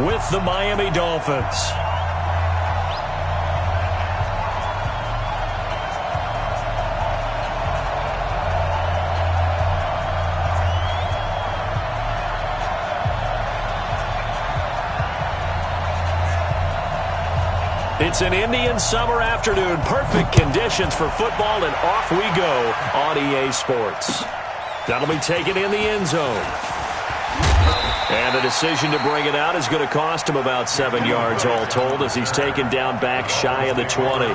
with the Miami Dolphins. It's an Indian summer afternoon. Perfect conditions for football, and off we go on EA Sports. That'll be taken in the end zone. And the decision to bring it out is going to cost him about 7 yards all told as he's taken down back shy of the 20.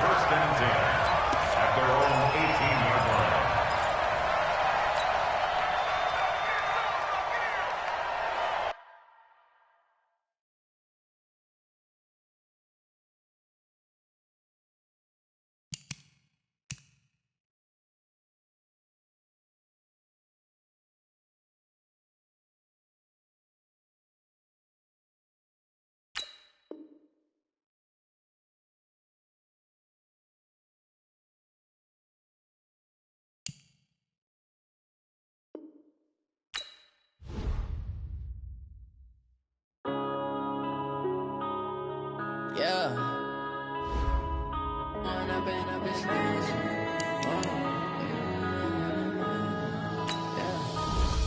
Yeah.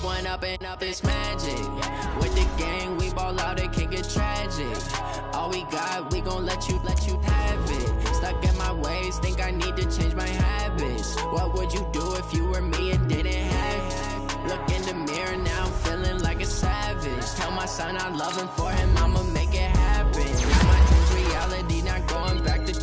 One up and up is magic. With the gang, we ball out, it can get tragic. All we got, we gon' let you have it. Stuck in my ways, think I need to change my habits. What would you do if you were me and didn't have it? Look in the mirror, now I'm feeling like a savage. Tell my son I love him, for him I'ma make it happen. Now my dreams reality, not going back to.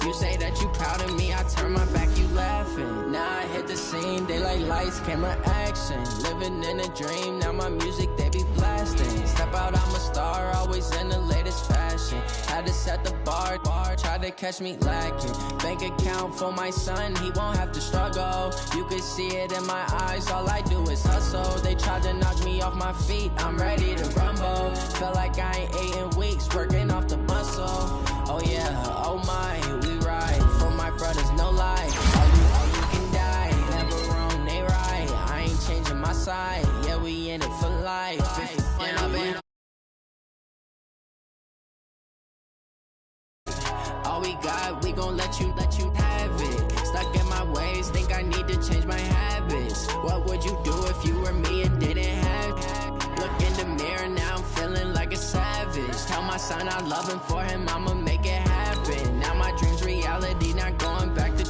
You say that you proud of me, I turn my back, you laughing. Now I hit the scene, daylight lights, camera action. Living in a dream, now my music, they be blasting. Step out, I'm a star, always in the latest fashion. Had to set the bar, try to catch me lacking. Bank account for my son, he won't have to struggle. You can see it in my eyes, all I do is hustle. They tried to knock me off my feet, I'm ready to rumble. Felt like I ain't ate in weeks, working off the muscle. Oh yeah, oh my, we ride for my brothers, no lie. All you can die, never wrong, they right. I ain't changing my side, yeah, we in it for life. All we got, we gon' let you have it. Stuck in my ways, think I need to change my habits. What would you do if you were me and didn't have it? Look in the mirror, now I'm feeling like a savage. Tell my son I love him, for him I'ma make it happen. Now my dreams reality, not going back to.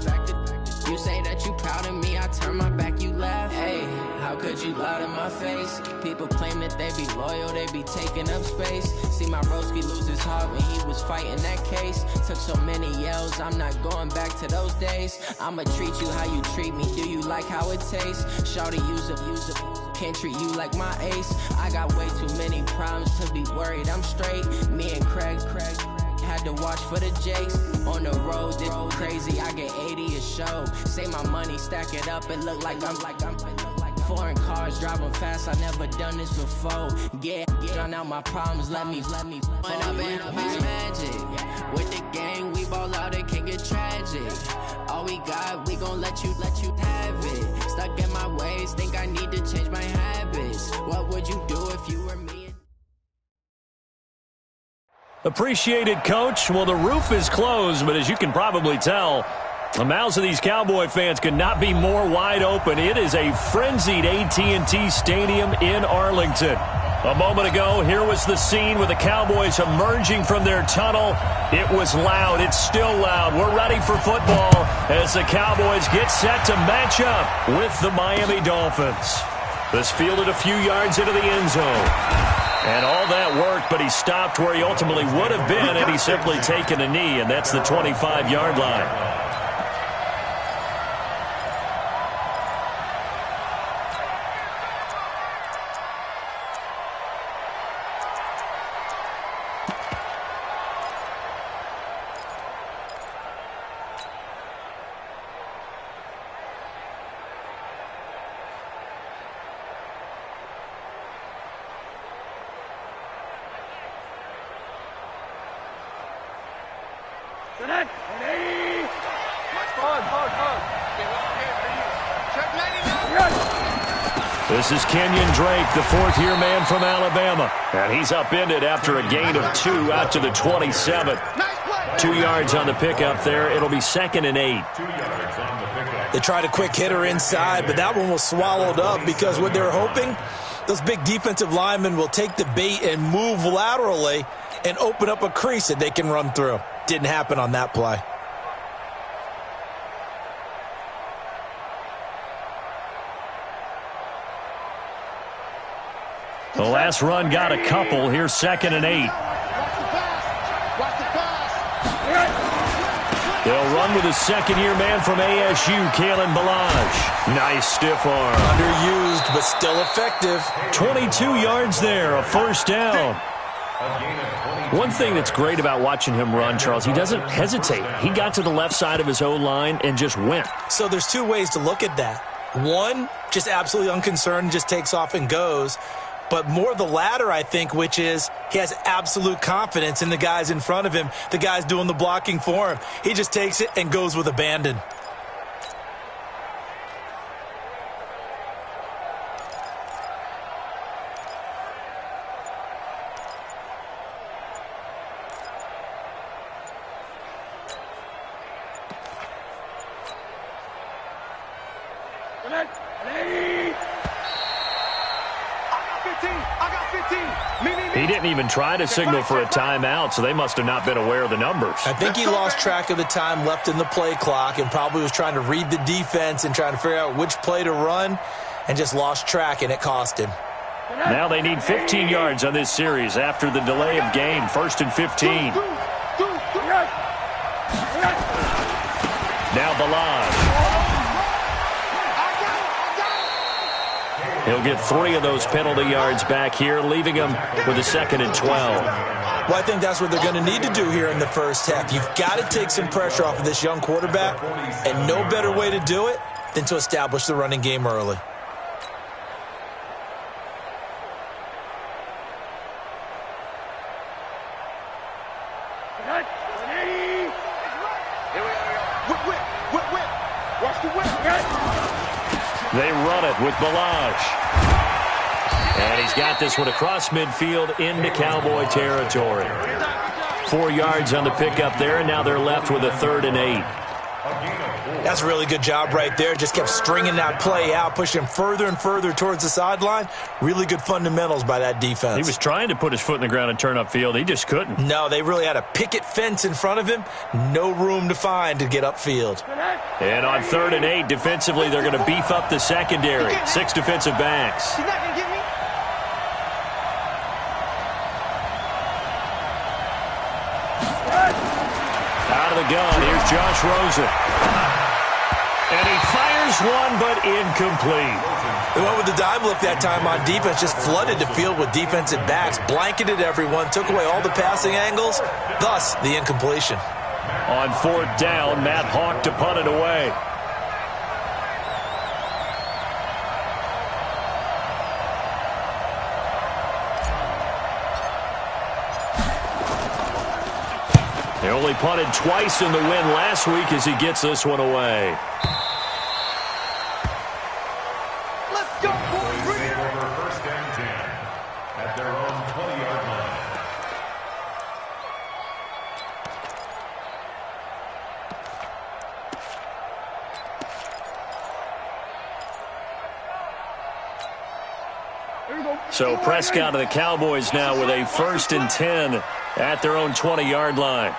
You say that you proud of me, I turn my back, you laugh. Hey, how could you lie to my face? People claim that they be loyal, they be taking up space. See my broski lose his heart when he was fighting that case. Took so many yells, I'm not going back to those days. I'ma treat you how you treat me, do you like how it tastes? Shawty, use it, can't treat you like my ace. I got way too many problems to be worried, I'm straight. Me and Craig had to watch for the Jakes. On the road, this crazy, I get 80 a show. Say my money, stack it up, it look like I'm foreign cars, driving fast, I never done this before. Get drown out my problems, let me One up and up is magic. With the gang, we ball out, it can get tragic. All we got, we gon' let you have it. Stuck in my ways, think I need to change my habits. What would you do if you were me? Appreciated, Coach. Well, the roof is closed, but as you can probably tell, the mouths of these Cowboy fans could not be more wide open. It is a frenzied AT&T Stadium in Arlington. A moment ago, here was the scene with the Cowboys emerging from their tunnel. It was loud. It's still loud. We're ready for football as the Cowboys get set to match up with the Miami Dolphins. This fielded a few yards into the end zone. And all that worked, but he stopped where he ultimately would have been had he simply taken a knee, and that's the 25-yard line. This is Kenyon Drake, the fourth-year man from Alabama. And he's upended after a gain of 2 out to the 27. 2 yards on the pickup there. It'll be 2nd and 8. They tried a quick hitter inside, but that one was swallowed up because what they're hoping, those big defensive linemen will take the bait and move laterally and open up a crease that they can run through. Didn't happen on that play. The last run got a couple. Here's 2nd and 8. They'll run with a second-year man from ASU, Kalen Ballage. Nice stiff arm. Underused, but still effective. 22 yards there, a first down. One thing that's great about watching him run, Charles, he doesn't hesitate. He got to the left side of his O-line and just went. So there's 2 ways to look at that. One, just absolutely unconcerned, just takes off and goes. But more the latter, I think, which is he has absolute confidence in the guys in front of him, the guys doing the blocking for him. He just takes it and goes with abandon. He didn't even try to signal for a timeout, so they must have not been aware of the numbers. I think he lost track of the time left in the play clock and probably was trying to read the defense and trying to figure out which play to run and just lost track, and it cost him. Now they need 15 yards on this series after the delay of game. 1st and 15. Now Ballage. He'll get 3 of those penalty yards back here, leaving him with a 2nd and 12. Well, I think that's what they're going to need to do here in the first half. You've got to take some pressure off of this young quarterback, and no better way to do it than to establish the running game early. They run it with Ballage. And he's got this one across midfield into Cowboy territory. 4 yards on the pickup there, and now they're left with a 3rd and 8. That's a really good job right there. Just kept stringing that play out, pushing further and further towards the sideline. Really good fundamentals by that defense. He was trying to put his foot in the ground and turn upfield. He just couldn't. No, they really had a picket fence in front of him. No room to find to get upfield. And on 3rd and 8, defensively, they're going to beef up the secondary. 6 defensive backs. Out of the gun, here's Josh Rosen. And he fires one, but incomplete. They went with the dive look that time on defense, just flooded the field with defensive backs, blanketed everyone, took away all the passing angles, thus the incompletion. On 4th down, Matt Hawk to punt it away. They only punted twice in the win last week as he gets this one away. Let's go, boys. Bring it over 1st and 10 at their own 20-yard line. So Prescott of the Cowboys now with a 1st and 10 at their own 20-yard line.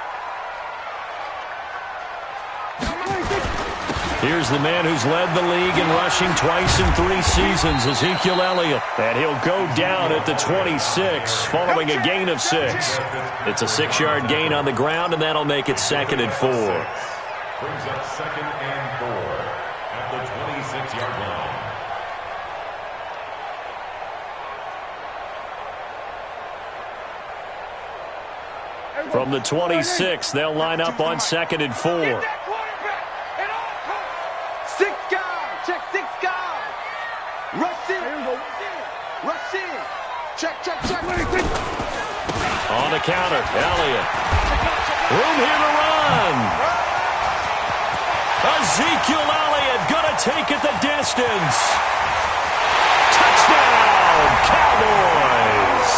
Here's the man who's led the league in rushing twice in 3 seasons, Ezekiel Elliott. And he'll go down at the 26 following a gain of 6. It's a 6-yard gain on the ground, and that'll make it 2nd and 4. Brings up 2nd and 4 at the 26-yard line. From the 26, they'll line up on 2nd and 4. 6 guys, check 6 guys. Rush in. Rush in. Check. On the counter, Elliott. Room here to run. Ezekiel Elliott going to take it the distance. Touchdown! Cowboys.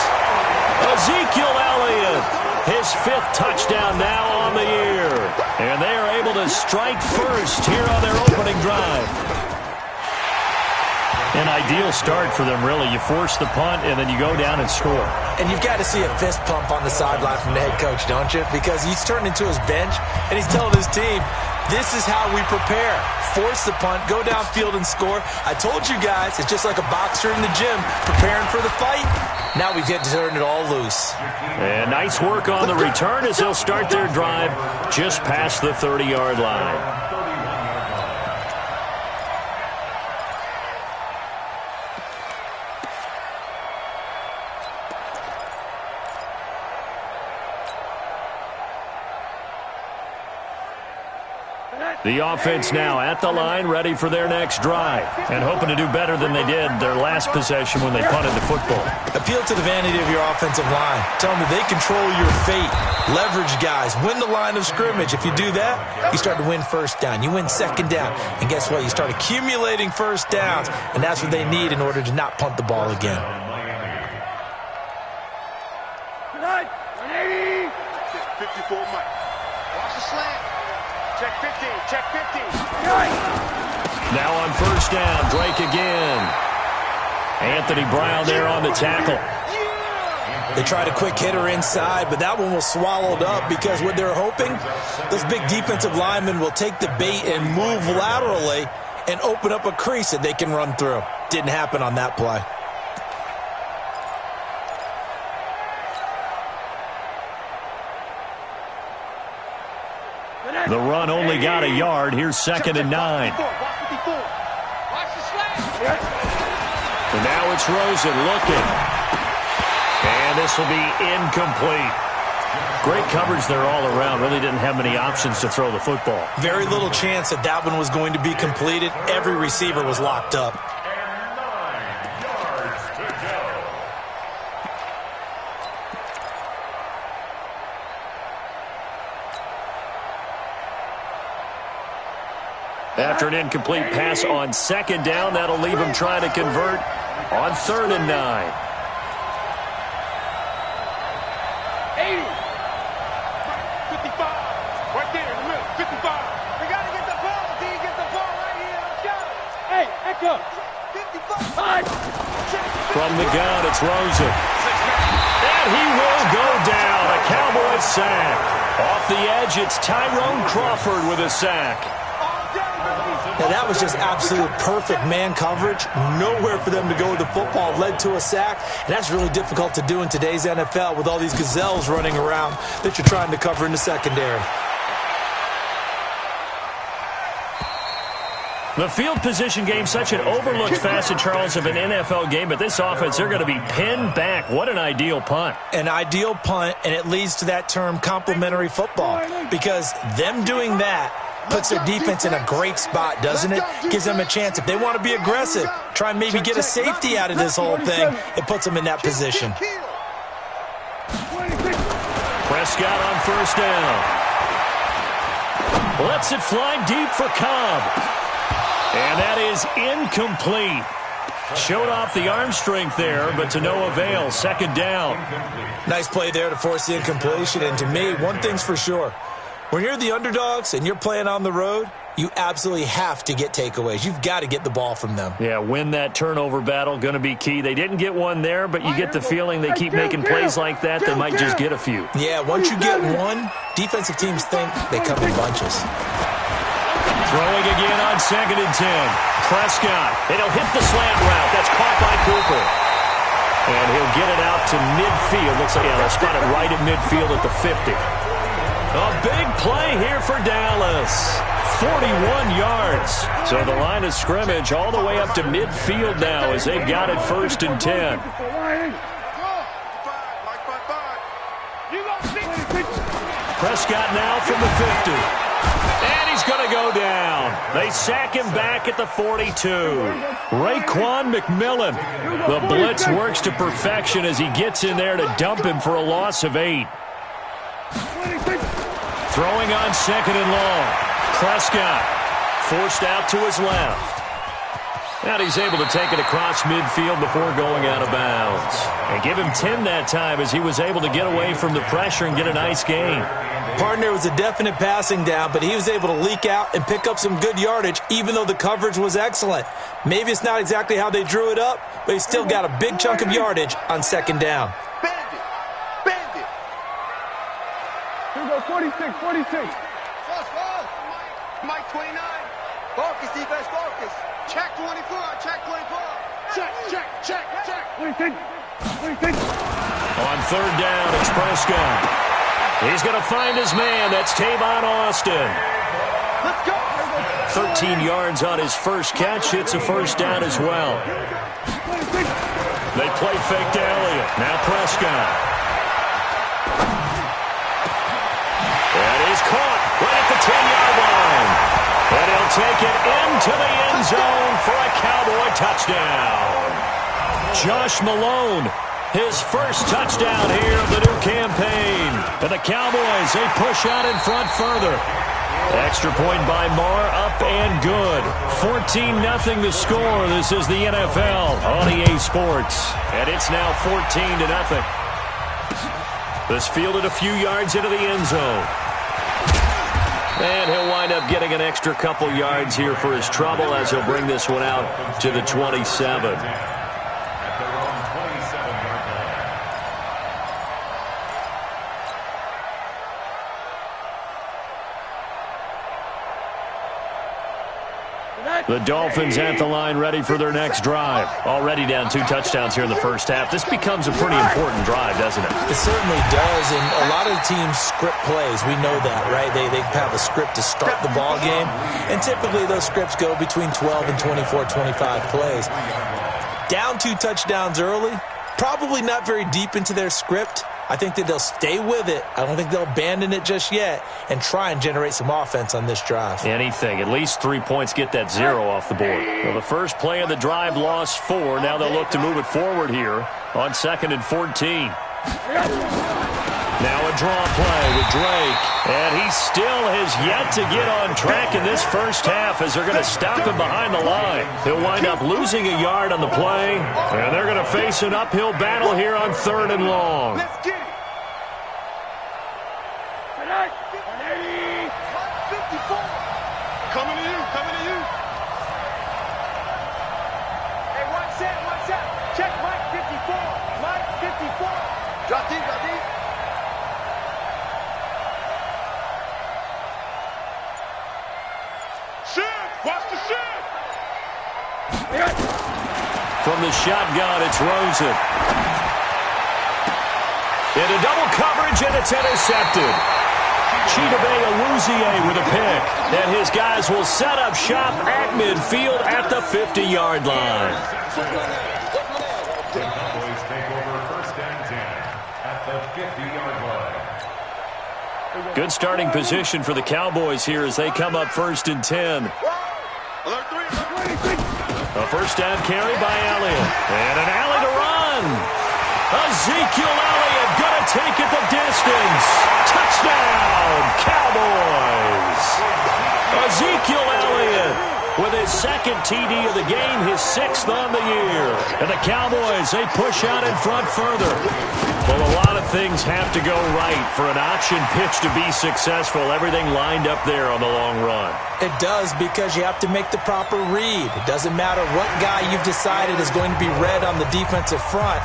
Ezekiel Elliott, his 5th touchdown now on the year. And they are able to strike first here on their opening drive. An ideal start for them, really. You force the punt, and then you go down and score. And you've got to see a fist pump on the sideline from the head coach, don't you? Because he's turned into his bench, and he's telling his team, this is how we prepare. Force the punt, go downfield and score. I told you guys, it's just like a boxer in the gym preparing for the fight. Now we get to turn it all loose. And nice work on the return as they'll start their drive just past the 30-yard line. The offense now at the line, ready for their next drive, and hoping to do better than they did their last possession when they punted the football. Appeal to the vanity of your offensive line. Tell them that they control your fate. Leverage guys. Win the line of scrimmage. If you do that, you start to win first down. You win second down. And guess what? You start accumulating first downs, and that's what they need in order to not punt the ball again. 54 Mike. Watch the slant. Check 15. Check 15. Now on first down, Drake again. Anthony Brown there on the tackle. They tried a quick hitter inside, but that one was swallowed up because what they're hoping, those big defensive linemen will take the bait and move laterally and open up a crease that they can run through. Didn't happen on that play. The run only got a yard. Here's 2nd and 9. And now it's Rosen looking. And this will be incomplete. Great coverage there all around. Really didn't have many options to throw the football. Very little chance that that one was going to be completed. Every receiver was locked up. After an incomplete pass on 2nd down, that'll leave him trying to convert on 3rd and 9. 80. Right there in the middle. 55. We got to get the ball, D. Get the ball right here. Let's go. Hey, echo. 55. From the gun, it's Rosen. And he will go down. A Cowboys sack. Off the edge, it's Tyrone Crawford with a sack. Now, that was just absolute perfect man coverage. Nowhere for them to go with the football. Led to a sack. And that's really difficult to do in today's NFL with all these gazelles running around that you're trying to cover in the secondary. The field position game, such an overlooked facet, Charles, of an NFL game. But this offense, they're going to be pinned back. What an ideal punt. An ideal punt, and it leads to that term complementary football. Because them doing that puts their defense in a great spot, doesn't it? Gives them a chance. If they want to be aggressive, try and maybe get a safety out of this whole thing, it puts them in that position. Prescott on first down. Lets it fly deep for Cobb. And that is incomplete. Showed off the arm strength there, but to no avail. 2nd down. Nice play there to force the incompletion. And to me, one thing's for sure. When you're the underdogs and you're playing on the road, you absolutely have to get takeaways. You've got to get the ball from them. Yeah, win that turnover battle, going to be key. They didn't get one there, but you get the feeling they keep making plays like that, they might just get a few. Yeah, once you get one, defensive teams think they come in bunches. Throwing again on 2nd and 10. Prescott, and he'll hit the slant route. That's caught by Cooper. And he'll get it out to midfield. Looks like, yeah, they'll spot it right at midfield at the 50. A big play here for Dallas. 41 yards. So the line of scrimmage all the way up to midfield now as they've got it 1st and 10. Prescott now from the 50. And he's going to go down. They sack him back at the 42. Raekwon McMillan. The blitz works to perfection as he gets in there to dump him for a loss of 8. Throwing on 2nd and long. Prescott forced out to his left. And he's able to take it across midfield before going out of bounds. And give him 10 that time as he was able to get away from the pressure and get a nice gain. Partner was a definite passing down, but he was able to leak out and pick up some good yardage, even though the coverage was excellent. Maybe it's not exactly how they drew it up, but he still got a big chunk of yardage on second down. Bandit. Bandit. Here we go, 46, 46. Mike 29. Focus, defense, focus. Check 24, check 24. Check. 26. On third down, it's Prescott. He's going to find his man. That's Tavon Austin. Let's go. 13 yards on his first catch. It's a first down as well. They play fake to Elliott. Now Prescott. And he's caught right at the 10-yard line. And he'll take it into the end zone for a Cowboy touchdown. Josh Malone, his first touchdown here of the new campaign. And the Cowboys, they push out in front further. Extra point by Marr, up and good. 14-0 the score. This is the NFL on EA Sports. And it's now 14-0. This fielded a few yards into the end zone. And he'll wind up getting an extra couple yards here for his trouble as he'll bring this one out to the 27. The Dolphins at the line ready for their next drive. Already down 2 touchdowns here in the first half. This becomes a pretty important drive, doesn't it? It certainly does, and a lot of the teams script plays. We know that, right? They have a script to start the ball game, and typically those scripts go between 12 and 24, 25 plays. Down 2 touchdowns early, probably not very deep into their script. I think that they'll stay with it. I don't think they'll abandon it just yet and try and generate some offense on this drive. Anything. At least 3 points, get that 0 off the board. Well, the first play of the drive lost 4. Now they'll look to move it forward here on 2nd and 14. Now a draw play with Drake. And he still has yet to get on track in this first half as they're going to stop him behind the line. He'll wind up losing a yard on the play. And they're going to face an uphill battle here on 3rd and long. Let's get it. 54. Coming to you. Hey, one set. Check Mike 54. Mike 54. Drop deep. Watch the shit! From the shotgun, it's Rosen. Into double coverage, and it's intercepted. Chidobe Awuzie with a pick. And his guys will set up shop at midfield at the 50-yard line. The Cowboys take over 1st and 10 at the 50-yard line. Good starting position for the Cowboys here as they come up 1st and 10. A first down carry by Elliott. And an alley to run. Ezekiel Elliott going to take it the distance. Touchdown, Cowboys. Ezekiel Elliott with his 2nd TD of the game, his 6th on the year. And the Cowboys, they push out in front further. Well, a lot of things have to go right for an option pitch to be successful. Everything lined up there on the long run. It does, because you have to make the proper read. It doesn't matter what guy you've decided is going to be read on the defensive front.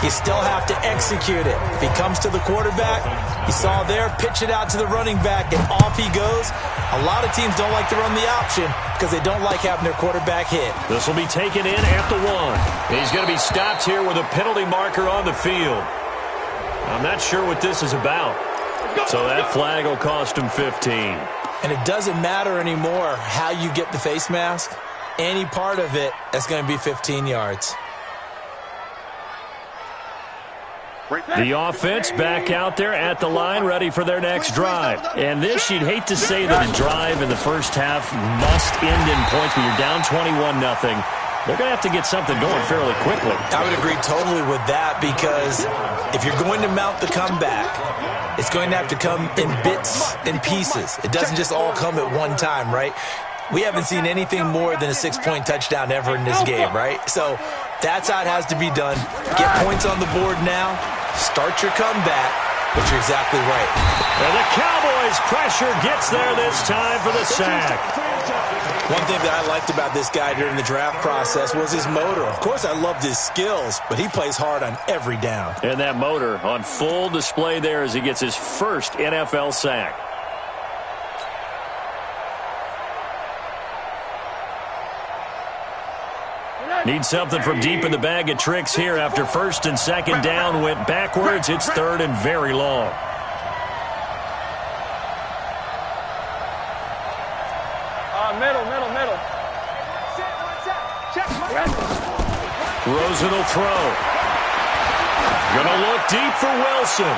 You still have to execute it. If he comes to the quarterback, you saw there, pitch it out to the running back, and off he goes. A lot of teams don't like to run the option because they don't like having their quarterback hit. This will be taken in at the 1. He's going to be stopped here with a penalty marker on the field. I'm not sure what this is about. So that flag will cost him 15. And it doesn't matter anymore how you get the face mask. Any part of it, that's going to be 15 yards. The offense back out there at the line, ready for their next drive. And this, you'd hate to say that a drive in the first half must end in points when you're down 21-0. They're going to have to get something going fairly quickly. I would agree totally with that, because if you're going to mount the comeback, it's going to have to come in bits and pieces. It doesn't just all come at one time, right? we haven't seen anything more than a 6-point touchdown ever in this game, right? So that's how it has to be done. Get points on the board now. Start your comeback, but you're exactly right. And the Cowboys' pressure gets there this time for the sack. One thing that I liked about this guy during the draft process was his motor. Of course, I loved his skills, but he plays hard on every down. And that motor on full display there as he gets his first NFL sack. Need something from deep in the bag of tricks here after first and second down went backwards. It's third and very long. Middle. Rosen will throw. Gonna look deep for Wilson.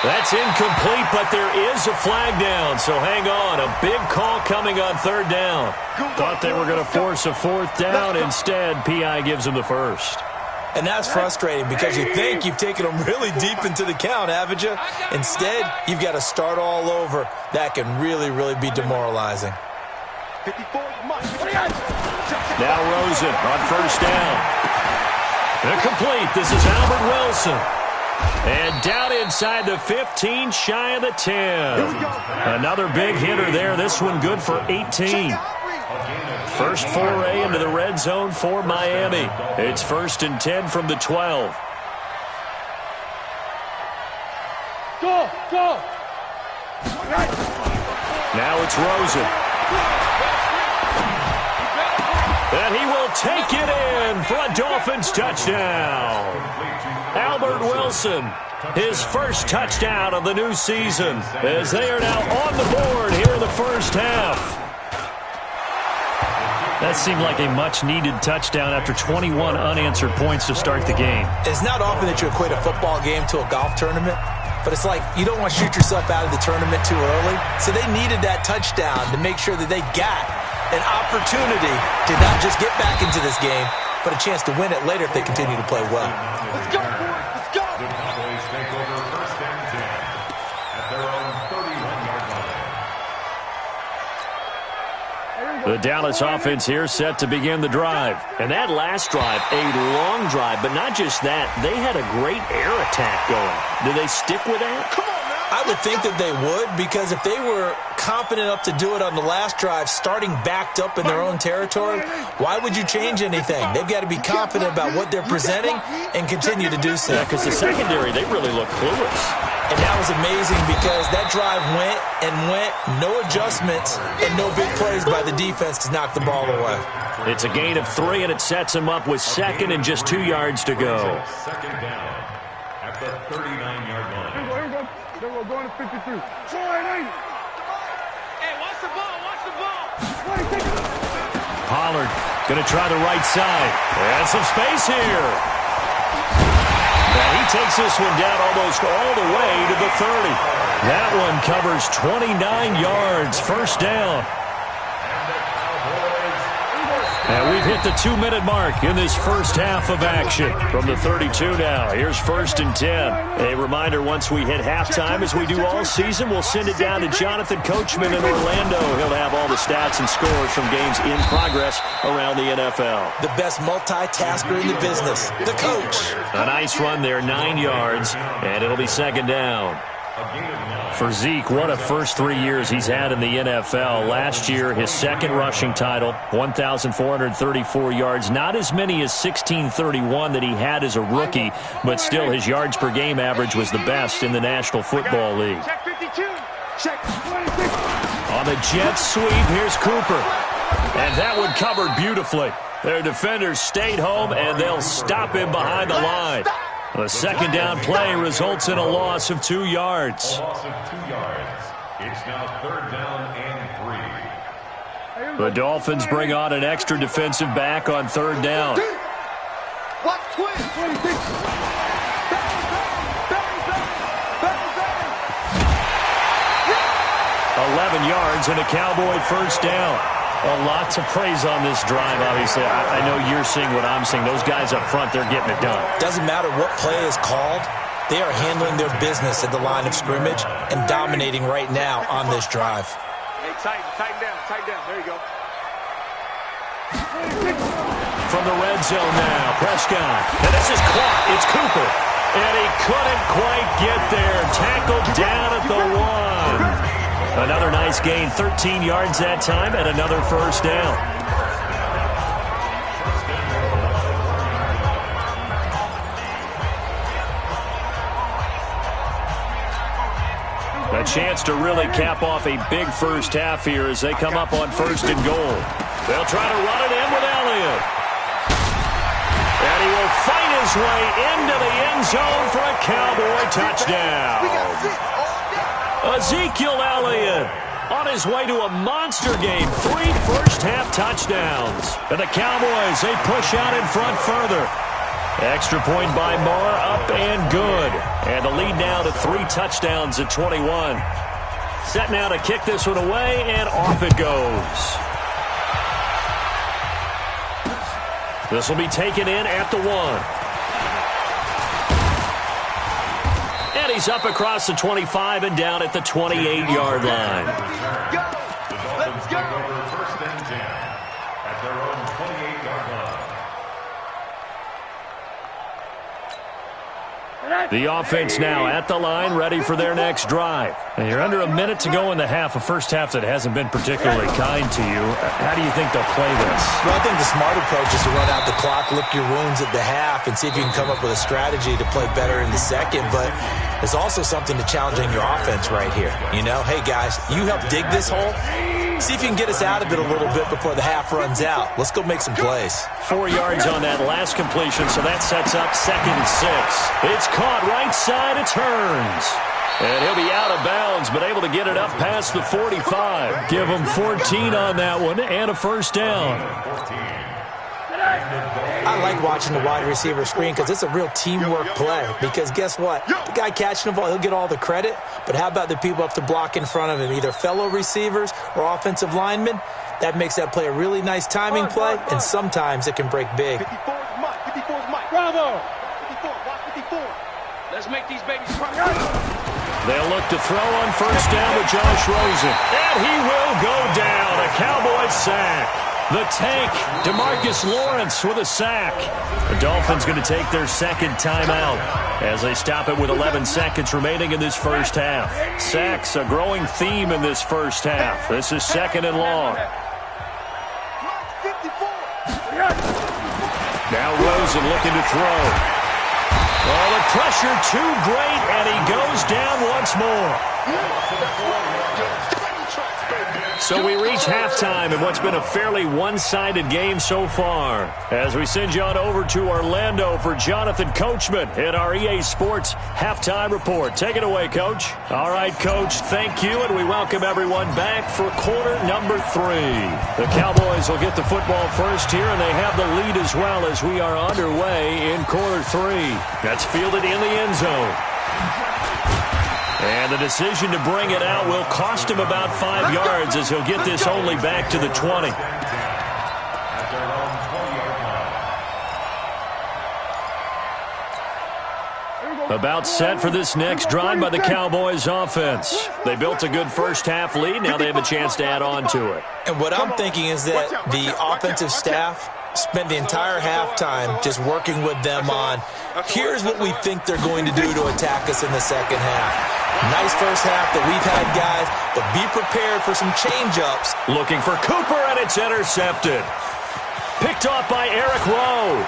That's incomplete, but there is a flag down, so hang on. A big call coming on third down. Thought they were going to force a fourth down. Instead, P.I. gives them the first. And that's frustrating because you think you've taken them really deep into the count, haven't you? Instead, you've got to start all over. That can really, really be demoralizing. Now Rosen on first down. Incomplete. This is Albert Wilson. And down inside the 15, shy of the 10. Another big hitter there. This one good for 18. First foray into the red zone for Miami. It's first and 10 from the 12. Go! Now it's Rosen. And he will take it in for a Dolphins touchdown. Albert Wilson, his first touchdown of the new season, as they are now on the board here in the first half. That seemed like a much-needed touchdown after 21 unanswered points to start the game. It's not often that you equate a football game to a golf tournament, but it's like you don't want to shoot yourself out of the tournament too early. So they needed that touchdown to make sure that they got an opportunity to not just get back into this game, but a chance to win it later if they continue to play well. Let's go, boys! Let's go! The Cowboys take over first and 10 at their own 31-yard line. The Dallas offense here set to begin the drive. And that last drive, a long drive, but not just that. They had a great air attack going. Do they stick with that? Come on, man! I would think that they would, because if they were confident enough to do it on the last drive, starting backed up in their own territory, why would you change anything? They've got to be confident about what they're presenting and continue to do so. Yeah, because the secondary, they really look clueless. And that was amazing because that drive went, no adjustments, and no big plays by the defense to knock the ball away. It's a gain of 3, and it sets them up with second and just 2 yards to go. Second down at the 39-yard line. Here we go. Going to 53. Hey, watch the ball. Pollard going to try the right side. And some space here. And he takes this one down almost all the way to the 30. That one covers 29 yards. First down. And we've hit the 2-minute mark in this first half of action. From the 32 now, here's first and 10. A reminder, once we hit halftime, as we do all season, we'll send it down to Jonathan Coachman in Orlando. He'll have all the stats and scores from games in progress around the NFL. The best multitasker in the business, the coach. A nice run there, 9 yards, and it'll be second down. For Zeke, what a first 3 years he's had in the NFL. Last year, his second rushing title, 1,434 yards. Not as many as 1,631 that he had as a rookie, but still his yards per game average was the best in the National Football League. Check 52. Check 26. On the jet sweep, here's Cooper. And that one covered beautifully. Their defenders stayed home, and they'll stop him behind the line. The second down play results in a loss of 2 yards. A loss of 2 yards. It's now third down and 3. The Dolphins bring on an extra defensive back on third down. Watch 26. 11 yards and a Cowboy first down. A lot to praise on this drive, obviously. I know you're seeing what I'm seeing. Those guys up front, they're getting it done. Doesn't matter what play is called. They are handling their business at the line of scrimmage and dominating right now on this drive. Hey, tighten down. There you go. From the red zone now, Prescott. And this is caught. It's Cooper. And he couldn't quite get there. Tackled down at the 1. Another nice gain, 13 yards that time, and another first down. A chance to really cap off a big first half here as they come up on 1st and goal. They'll try to run it in with Elliott. And he will fight his way into the end zone for a Cowboy touchdown. Ezekiel Elliott on his way to a monster game. 3 first-half touchdowns. And the Cowboys, they push out in front further. Extra point by Moore, up and good. And the lead now to 3 touchdowns at 21. Set now to kick this one away, and off it goes. This will be taken in at the 1. And he's up across the 25 and down at the 28-yard line. Let's go. Over 1st and 10 at their own 28-yard line. The offense now at the line, ready for their next drive. And you're under a minute to go in the half, a first half that hasn't been particularly kind to you. How do you think they'll play this? Well, I think the smart approach is to run out the clock, lick your wounds at the half, and see if you can come up with a strategy to play better in the second. But there's also something to challenging your offense right here. You know, hey, guys, you help dig this hole. See if you can get us out of it a little bit before the half runs out. Let's go make some plays. 4 yards on that last completion, so that sets up 2nd and 6. It's caught right side, it turns. And he'll be out of bounds, but able to get it up past the 45. Give him 14 on that one and a first down. I like watching the wide receiver screen because it's a real teamwork play. Because guess what? The guy catching the ball, he'll get all the credit. But how about the people up to block in front of him, either fellow receivers or offensive linemen? That makes that play a really nice timing play, and sometimes it can break big. 54 is Mike. 54 is Mike. Bravo. 54. Watch 54. Let's make these babies cry. They'll look to throw on first down with Josh Rosen. And he will go down. A Cowboy sack. The tank, DeMarcus Lawrence with a sack. The Dolphins going to take their 2nd timeout as they stop it with 11 seconds remaining in this first half. Sacks, a growing theme in this first half. This is 2nd and long. Now Rosen looking to throw. Oh, the pressure too great, and he goes down once more. So we reach halftime in what's been a fairly one-sided game so far. As we send you on over to Orlando for Jonathan Coachman in our EA Sports Halftime Report. Take it away, Coach. All right, Coach, thank you, and we welcome everyone back for quarter number 3. The Cowboys will get the football first here, and they have the lead as well as we are underway in quarter 3. That's fielded in the end zone. And the decision to bring it out will cost him about 5 yards as he'll get this only back to the 20. About set for this next drive by the Cowboys offense. They built a good first half lead. Now they have a chance to add on to it. And what I'm thinking is that the offensive staff spent the entire halftime just working with them on, here's what we think they're going to do to attack us in the second half. Nice first half that we've had, guys, but be prepared for some change-ups. Looking for Cooper, and it's intercepted. Picked off by Eric Rowe.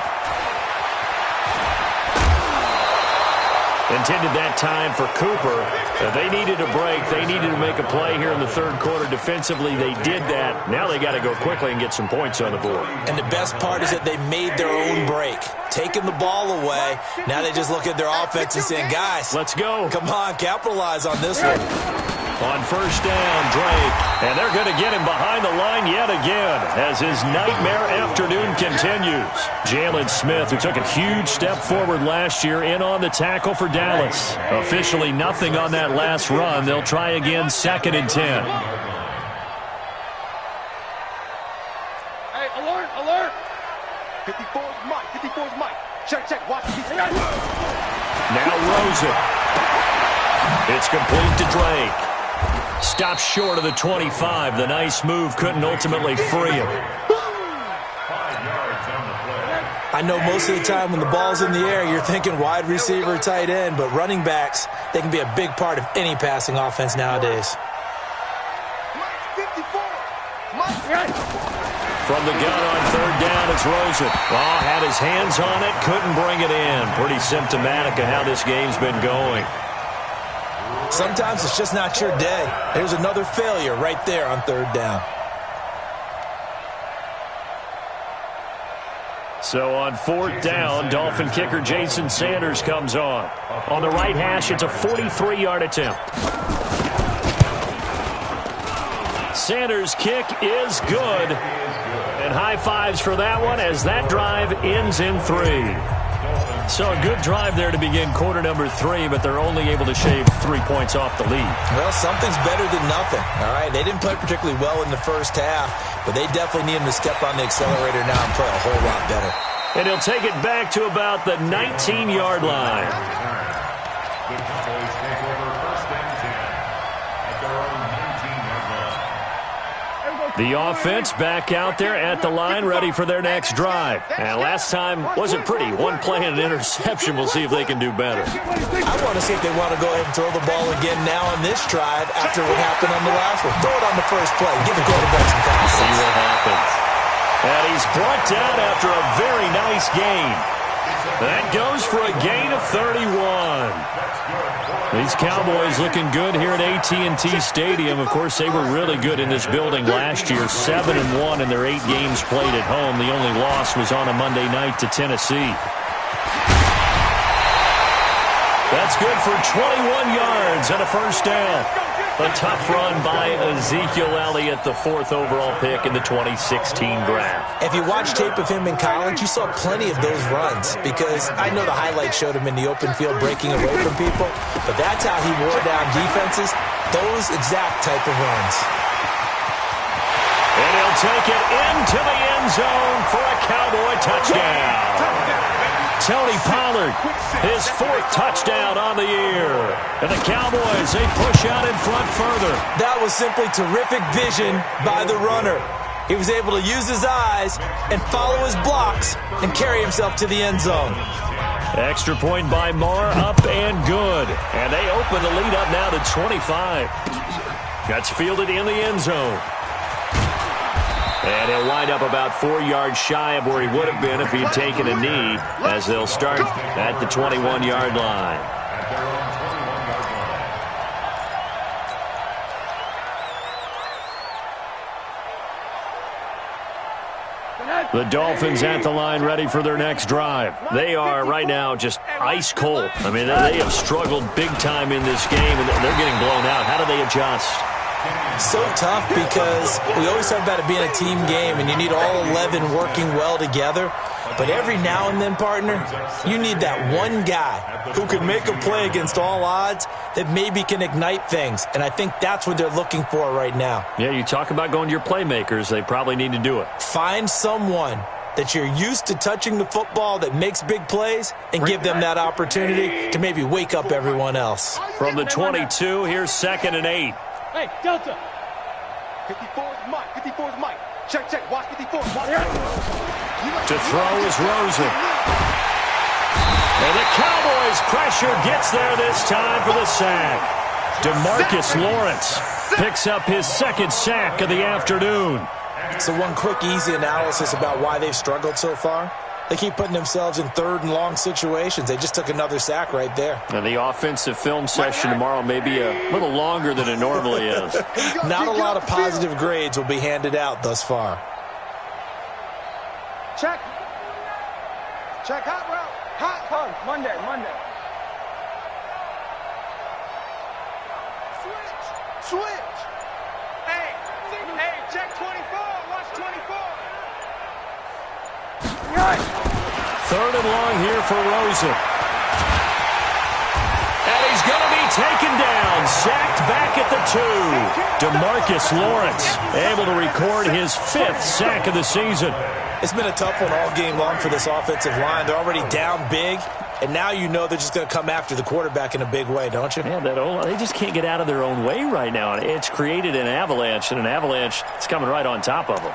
Intended that time for Cooper. They needed a break. They needed to make a play here in the 3rd quarter. Defensively, they did that. Now they got to go quickly and get some points on the board. And the best part is that they made their own break. Taking the ball away. Now they just look at their offense and saying, guys, let's go. Come on, capitalize on this one. On first down, Drake. And they're going to get him behind the line yet again as his nightmare afternoon continues. Jalen Smith, who took a huge step forward last year, in on the tackle for Dallas. Officially nothing on that last run. They'll try again, 2nd and 10. Hey, alert, alert. 54 is Mike. 54 is Mike. Check. Watch. Now Rosen. It's complete to Drake. Stops short of the 25. The nice move couldn't ultimately free him. 5 yards on the play. I know most of the time when the ball's in the air, you're thinking wide receiver, tight end, but running backs, they can be a big part of any passing offense nowadays. From the gun on third down, it's Rosen. Had his hands on it, couldn't bring it in. Pretty symptomatic of how this game's been going. Sometimes it's just not your day. There's another failure right there on third down. So on fourth down, Dolphin kicker Jason Sanders comes on. On the right hash, it's a 43-yard attempt. Sanders' kick is good. And high fives for that one as that drive ends in 3. So a good drive there to begin quarter number 3, but they're only able to shave 3 points off the lead. Well, something's better than nothing, all right? They didn't play particularly well in the first half, but they definitely need him to step on the accelerator now and play a whole lot better. And he'll take it back to about the 19-yard line. The Cowboys take over first and 10 at their own 19-yard line. The offense back out there at the line, ready for their next drive. And last time wasn't pretty. One play and an interception. We'll see if they can do better. I want to see if they want to go ahead and throw the ball again now on this drive after what happened on the last one. Throw it on the first play. Give the quarterback some time. See what happens. And he's brought down after a very nice gain. That goes for a gain of 31. These Cowboys looking good here at AT&T Stadium. Of course, they were really good in this building last year. 7-1 in their 8 games played at home. The only loss was on a Monday night to Tennessee. That's good for 21 yards and a first down. A tough run by Ezekiel Elliott, the 4th overall pick in the 2016 draft. If you watch tape of him in college, you saw plenty of those runs because I know the highlights showed him in the open field breaking away from people, but that's how he wore down defenses, those exact type of runs. And he'll take it into the end zone for a Cowboy touchdown. Tony Pollard, his 4th touchdown on the year. And the Cowboys, they push out in front further. That was simply terrific vision by the runner. He was able to use his eyes and follow his blocks and carry himself to the end zone. Extra point by Marr, up and good. And they open the lead up now to 25. That's fielded in the end zone. And he'll wind up about 4 yards shy of where he would have been if he had taken a knee, as they'll start at the 21-yard line. The Dolphins at the line ready for their next drive. They are right now just ice cold. I mean, they have struggled big time in this game, and they're getting blown out. How do they adjust? So tough because we always talk about it being a team game and you need all 11 working well together. But every now and then, partner, you need that one guy who can make a play against all odds that maybe can ignite things. And I think that's what they're looking for right now. Yeah, you talk about going to your playmakers. They probably need to do it. Find someone that you're used to touching the football that makes big plays and give them that opportunity to maybe wake up everyone else. From the 22, here's 2nd and 8. Hey, Delta. 54 is Mike. 54 is Mike. Check, check. Watch 54. Watch. To throw is Rosen. And the Cowboys' pressure gets there this time for the sack. DeMarcus Lawrence picks up his 2nd sack of the afternoon. So one quick, easy analysis about why they've struggled so far. They keep putting themselves in 3rd and long situations. They just took another sack right there. And the offensive film session tomorrow may be a little longer than it normally is. Not a lot of positive grades will be handed out thus far. Check. Check. Hot route. Hot. Punch. Monday. Switch. Hey, check 24. Watch 24. 3rd and long here for Rosen. And he's going to be taken down, sacked back at the 2. DeMarcus Lawrence able to record his 5th sack of the season. It's been a tough one all game long for this offensive line. They're already down big, and now you know they're just going to come after the quarterback in a big way, don't you? Yeah, they just can't get out of their own way right now. It's created an avalanche, and an avalanche is coming right on top of them.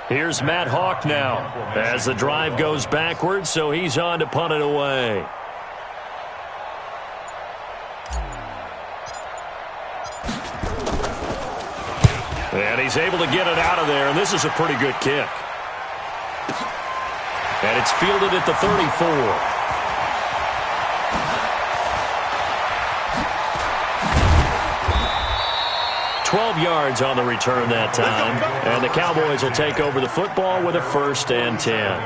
Here's Matt Hawk now as the drive goes backwards, so he's on to punt it away. And he's able to get it out of there, and this is a pretty good kick. And it's fielded at the 34. 12 yards on the return that time. And the Cowboys will take over the football with a 1st and 10.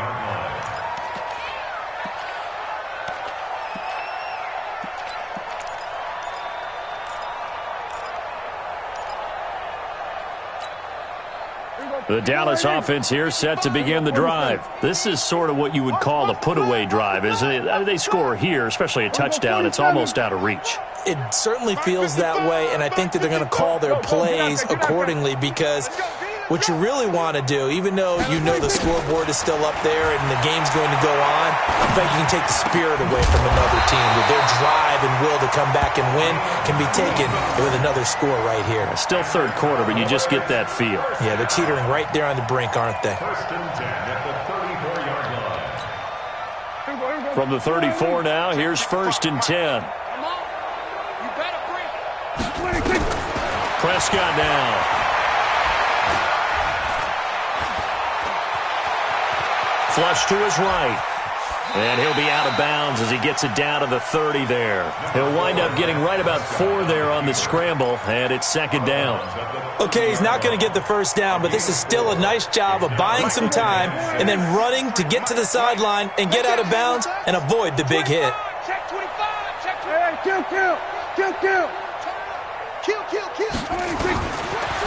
The Dallas offense here set to begin the drive. This is sort of what you would call a put-away drive, isn't it? I mean, they score here, especially a touchdown. It's almost out of reach. It certainly feels that way, and I think that they're going to call their plays accordingly, because what you really want to do, even though you know the scoreboard is still up there and the game's going to go on, I think you can take the spirit away from another team. With their drive and will to come back and win can be taken with another score right here. Still third quarter, but you just get that feel. Yeah, they're teetering right there on the brink, aren't they? 1st and 10 at the 34-yard line. From the 34 now, here's 1st and 10. Prescott now. Flush to his right. And he'll be out of bounds as he gets it down to the 30 there. He'll wind up getting right about 4 there on the scramble, and it's 2nd down. Okay, he's not going to get the 1st down, but this is still a nice job of buying some time and then running to get to the sideline and get out of bounds and avoid the big hit. Check 25. Check 25. Kill.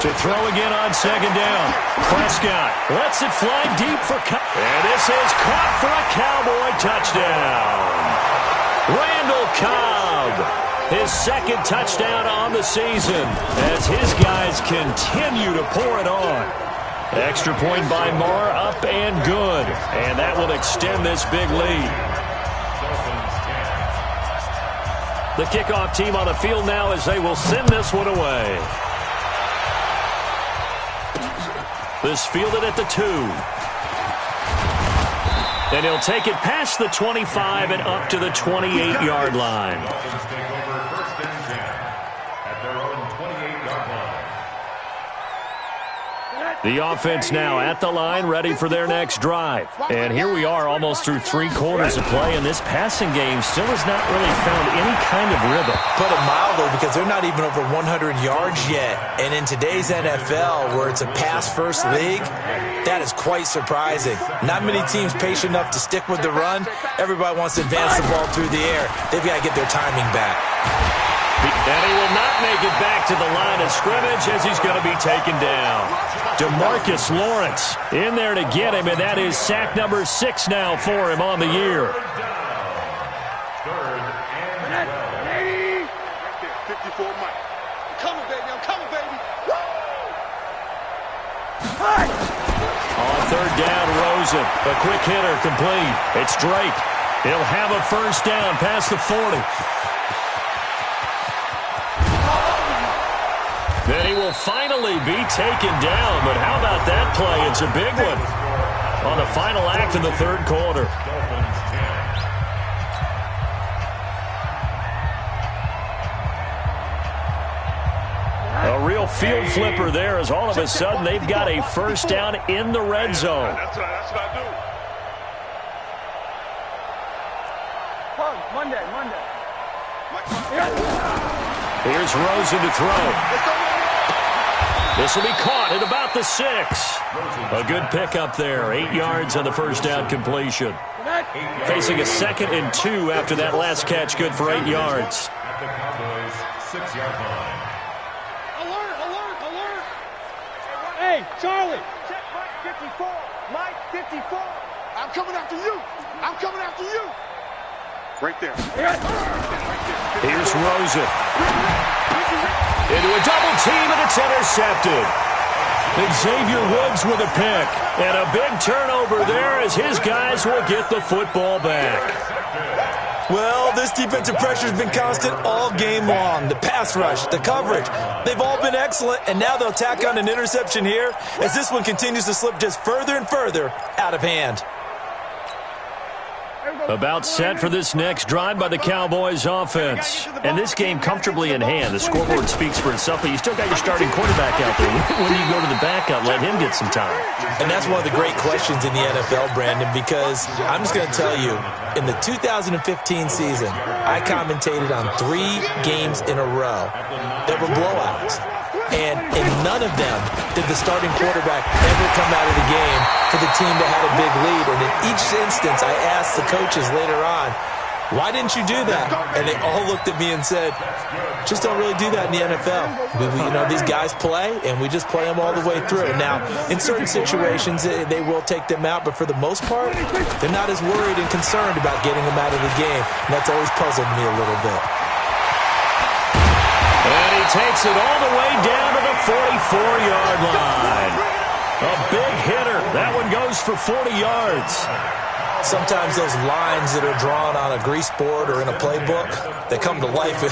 To throw again on 2nd down. Prescott lets it fly deep for and this is caught for a Cowboy touchdown. Randall Cobb, his 2nd touchdown on the season as his guys continue to pour it on. Extra point by Moore, up and good. And that will extend this big lead. The kickoff team on the field now as they will send this one away. This fielded at the 2. And he'll take it past the 25 and up to the 28-yard line. Dolphins take over 1st and 10 at their own 28-yard line. The offense now at the line, ready for their next drive. And here we are almost through 3 quarters of play, and this passing game still has not really found any kind of rhythm. Put it mildly, because they're not even over 100 yards yet. And in today's NFL, where it's a pass-first league, that is quite surprising. Not many teams patient enough to stick with the run. Everybody wants to advance the ball through the air. They've got to get their timing back. And he will not make it back to the line of scrimmage as he's going to be taken down. DeMarcus Lawrence in there to get him, and that is sack number 6 now for him on the year. 3rd and 12. 54 Mike. I'm coming, baby. Woo! On 3rd down, Rosen. A quick hitter complete. It's Drake. He'll have a 1st down past the 40. Then he will finally be taken down. But how about that play? It's a big one on the final act of the 3rd quarter. Dolphins 10. A real field flipper there as all of a sudden they've got a 1st down in the red zone. That's what I do. Monday. Here's Rosen to throw. This will be caught at about the 6. A good pickup there. 8 yards on the 1st down completion. Facing a 2nd and 2 after that last catch. Good for 8 yards. At the Cowboys' 6-yard line. Alert. Hey, Charlie. Check Mike 54. Mike 54. I'm coming after you. Right there. Here's Rosen. Into a double team, and it's intercepted. Xavier Woods with a pick. And a big turnover there as his guys will get the football back. Well, this defensive pressure has been constant all game long. The pass rush, the coverage, they've all been excellent, and now they'll tack on an interception here as this one continues to slip just further and further out of hand. About set for this next drive by the Cowboys offense. And this game comfortably in hand. The scoreboard speaks for itself, but you still got your starting quarterback out there. When do you go to the backup, let him get some time? And that's one of the great questions in the NFL, Brandon, because I'm just going to tell you, in the 2015 season, I commentated on 3 games in a row that were blowouts. And in none of them did the starting quarterback ever come out of the game for the team that had a big lead. And in each instance, I asked the coaches later on, why didn't you do that? And they all looked at me and said, just don't really do that in the NFL. These guys play, and we just play them all the way through. Now, in certain situations, they will take them out, but for the most part, they're not as worried and concerned about getting them out of the game. And that's always puzzled me a little bit. And he takes it all the way down to the 44-yard line. A big hitter. That one goes for 40 yards. Sometimes those lines that are drawn on a grease board or in a playbook, they come to life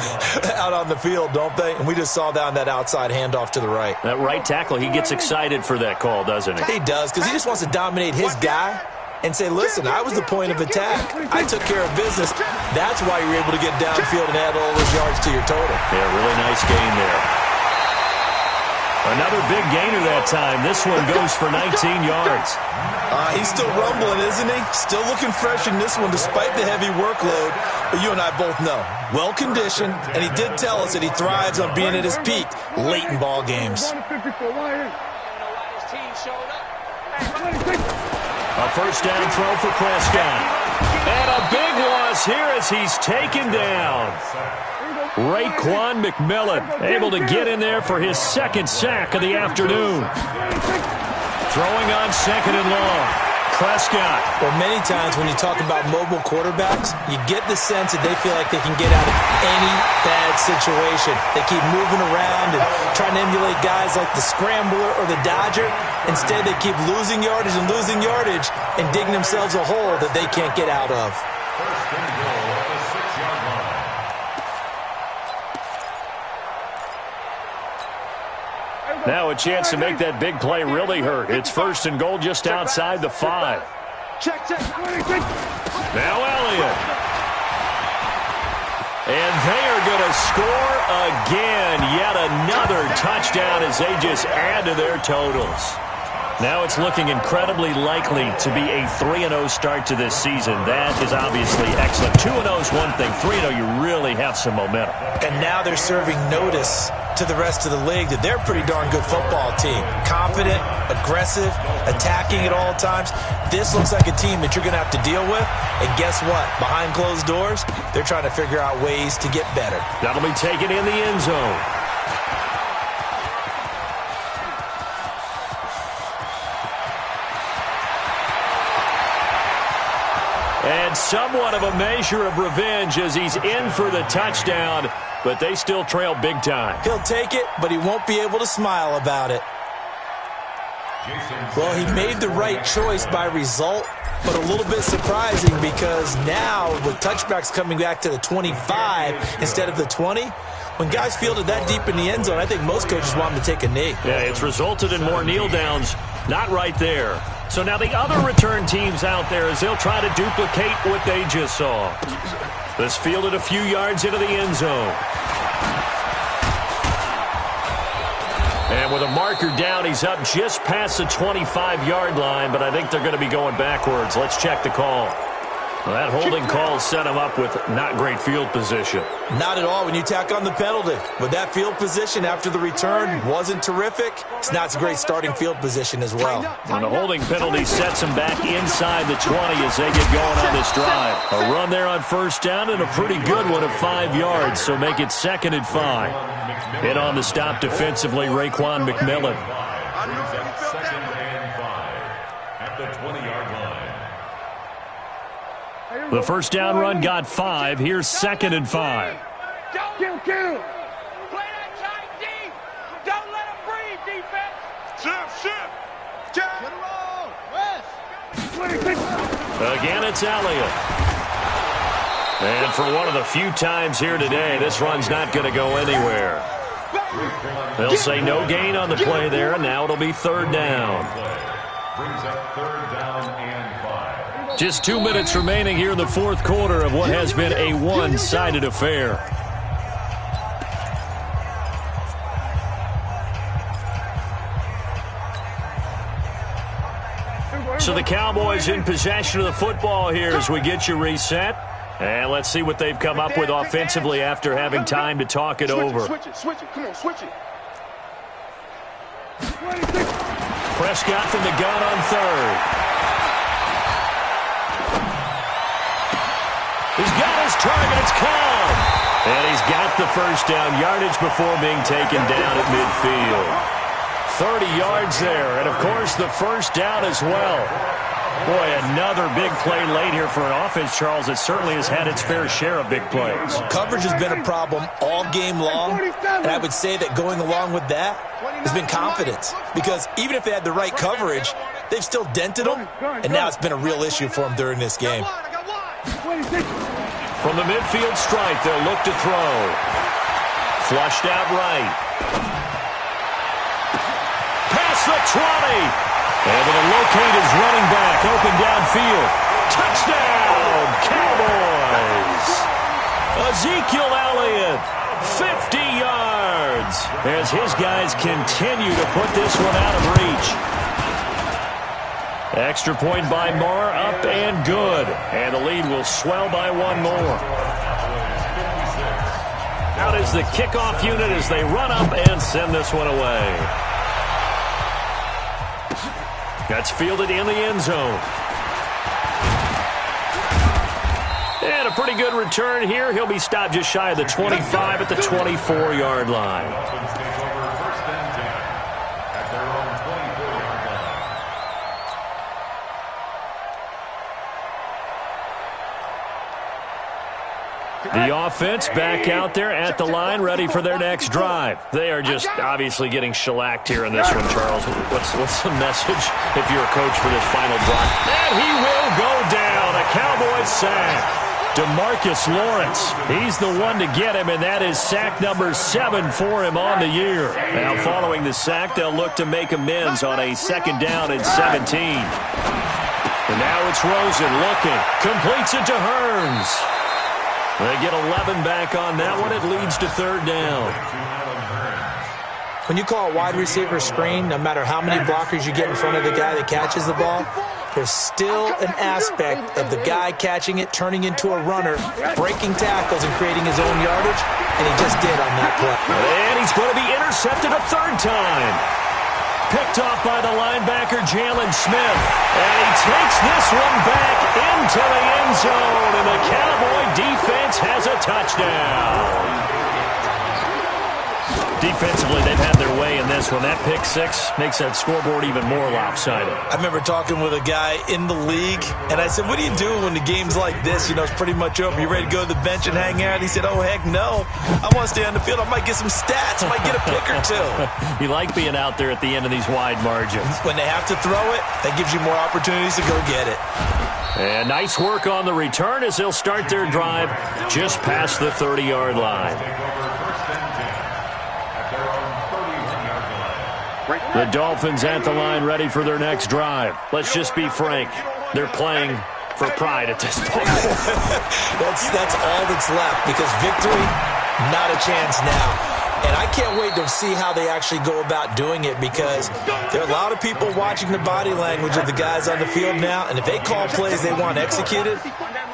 out on the field, don't they? And we just saw down that outside handoff to the right. That right tackle, he gets excited for that call, doesn't he? He does, because he just wants to dominate his guy and say, listen, I was the point of attack. I took care of business. That's why you're able to get downfield and add all those yards to your total. Yeah, really nice gain there. Another big gainer that time. This one goes for 19 yards. He's still rumbling, isn't he? Still looking fresh in this one despite the heavy workload. But you and I both know, well-conditioned, and he did tell us that he thrives on being at his peak late in ball games. A first down throw for Prescott. And a big loss here as he's taken down. Raekwon McMillan able to get in there for his second sack of the afternoon. Throwing on second and long. Prescott. Well, many times when you talk about mobile quarterbacks, you get the sense that they feel like they can get out of any bad situation. They keep moving around and trying to emulate guys like the Scrambler or the Dodger. Instead, they keep losing yardage and digging themselves a hole that they can't get out of. First and goal at the 6-yard line. Now a chance to make that big play really hurt. It's first and goal just outside the 5. Now Elliott. And they are going to score again. Yet another touchdown as they just add to their totals. Now it's looking incredibly likely to be a 3-0 start to this season. That is obviously excellent. 2-0 is one thing. 3-0, you really have some momentum. And now they're serving notice to the rest of the league that they're a pretty darn good football team. Confident, aggressive, attacking at all times. This looks like a team that you're going to have to deal with. And guess what? Behind closed doors, they're trying to figure out ways to get better. That'll be taken in the end zone. And somewhat of a measure of revenge as he's in for the touchdown, but they still trail big time. He'll take it, but he won't be able to smile about it. Well, he made the right choice by result, but a little bit surprising because now with touchbacks coming back to the 25 instead of the 20, when guys fielded that deep in the end zone, I think most coaches want him to take a knee. Yeah, it's resulted in more kneel downs. Not right there. So now the other return teams out there as they'll try to duplicate what they just saw. This fielded a few yards into the end zone. And with a marker down, he's up just past the 25-yard line, but I think they're going to be going backwards. Let's check the call. Well, that holding call set him up with not great field position. Not at all when you tack on the penalty. But that field position after the return wasn't terrific. It's not a great starting field position as well. And the holding penalty sets him back inside the 20 as they get going on this drive. A run there on first down and a pretty good one of 5 yards, so make it 2nd and 5. In on the stop defensively, Raekwon McMillan. Second and 5 at the 20-yard line. The first down run got 5. Here's 2nd and 5. Kill. Again, it's Elliott. And for one of the few times here today, this run's not going to go anywhere. They'll say no gain on the play there, and now it'll be third down. Brings up third down and 5. Just 2 minutes remaining here in the fourth quarter of what has been a one-sided affair. So the Cowboys in possession of the football here as we get you reset. And let's see what they've come up with offensively after having time to talk it over. Switch it. Come on, switch it. Prescott from the gun on third. He's got his target. It's caught. And he's got the first down yardage before being taken down at midfield. 30 yards there. And, of course, the first down as well. Boy, another big play late here for an offense, Charles, that certainly has had its fair share of big plays. Coverage has been a problem all game long, and I would say that going along with that has been confidence. Because even if they had the right coverage, they've still dented them, and now it's been a real issue for them during this game. From the midfield stripe, they'll look to throw. Flushed out right. Past the 20. Able to locate his running back, open downfield. Touchdown, Cowboys! Ezekiel Elliott, 50 yards, as his guys continue to put this one out of reach. Extra point by Moore, up and good. And the lead will swell by one more. Out is the kickoff unit as they run up and send this one away. That's fielded in the end zone. And a pretty good return here. He'll be stopped just shy of the 25 at the 24-yard line. Dolphins take over first and 10 at their own 24-yard line. The offense back out there at the line, ready for their next drive. They are just obviously getting shellacked here in this one, Charles. What's the message if you're a coach for this final drive? And he will go down. A Cowboys sack. DeMarcus Lawrence, he's the one to get him, and that is sack number 7 for him on the year. Now, following the sack, they'll look to make amends on a second down and 17. And now it's Rosen looking. Completes it to Hearns. They get 11 back on that one. It leads to third down. When you call a wide receiver screen, no matter how many blockers you get in front of the guy that catches the ball, there's still an aspect of the guy catching it, turning into a runner, breaking tackles and creating his own yardage, and he just did on that play. And he's going to be intercepted a third time. Picked off by the linebacker, Jalen Smith. And he takes this one back into the end zone, and the Cowboy defense has a touchdown. Defensively, they've had their way in this one. That pick six makes that scoreboard even more lopsided. I remember talking with a guy in the league, and I said, what do you do when the game's like this? You know, it's pretty much over. You ready to go to the bench and hang out? He said, oh, heck no. I want to stay on the field. I might get some stats. I might get a pick or two. You like being out there at the end of these wide margins. When they have to throw it, that gives you more opportunities to go get it. And nice work on the return as they'll start their drive just past the 30-yard line. The Dolphins at the line, ready for their next drive. Let's just be frank. They're playing for pride at this point. That's all that's left, because victory, not a chance now. And I can't wait to see how they actually go about doing it, because there are a lot of people watching the body language of the guys on the field now, and if they call plays they want executed,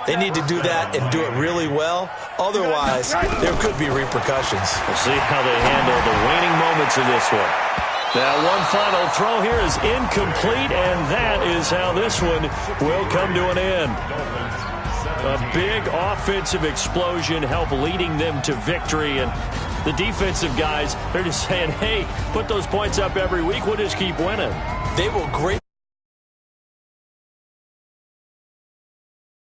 they need to do that and do it really well. Otherwise, there could be repercussions. We'll see how they handle the waning moments of this one. Now, one final throw here is incomplete, and that is how this one will come to an end. A big offensive explosion helped leading them to victory, and the defensive guys, they're just saying, hey, put those points up every week. We'll just keep winning. They will great.